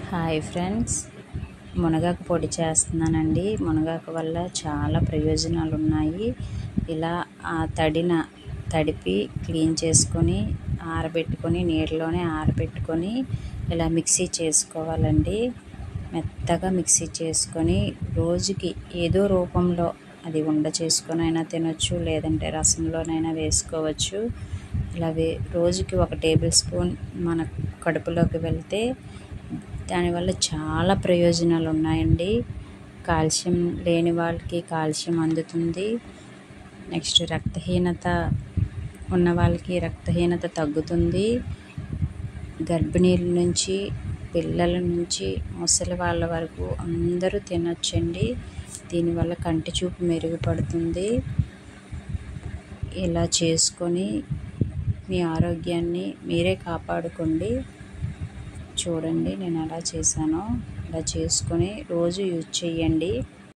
Hi friends, మునగాకు పొడి చేస్తున్నానండి. మునగాకు వల్ల చాలా ప్రయోజనాలు ఉన్నాయి. ఇలా ఆ తడిపి క్లీన్ చేసుకొని ఆరబెట్టుకొని నీళ్ళలోనే ఆరబెట్టుకొని ఇలా మిక్సీ చేసుకోవాలండి. మెత్తగా మిక్సీ చేసుకొని రోజుకి ఏదో రూపంలో అది ఉండ చేసుకొని అయినా తినొచ్చు, లేదంటే రసంలోనైనా వేసుకోవచ్చు. ఇలా రోజుకి 1 టేబుల్ స్పూన్ మన కడుపులోకి వెళ్తే దానివల్ల చాలా ప్రయోజనాలు ఉన్నాయండి. కాల్షియం లేని వాళ్ళకి కాల్షియం అందుతుంది. నెక్స్ట్ రక్తహీనత ఉన్న వాళ్ళకి రక్తహీనత తగ్గుతుంది. గర్భిణీల నుంచి పిల్లల నుంచి ముసలి వాళ్ళ వరకు అందరూ తినొచ్చండి. దీనివల్ల కంటి చూపు మెరుగుపడుతుంది. ఇలా చేసుకొని మీ ఆరోగ్యాన్ని మీరే కాపాడుకోండి. చూడండి నేను ఎలా చేశానో. ఇలా చేసుకొని రోజు యూజ్ చేయండి.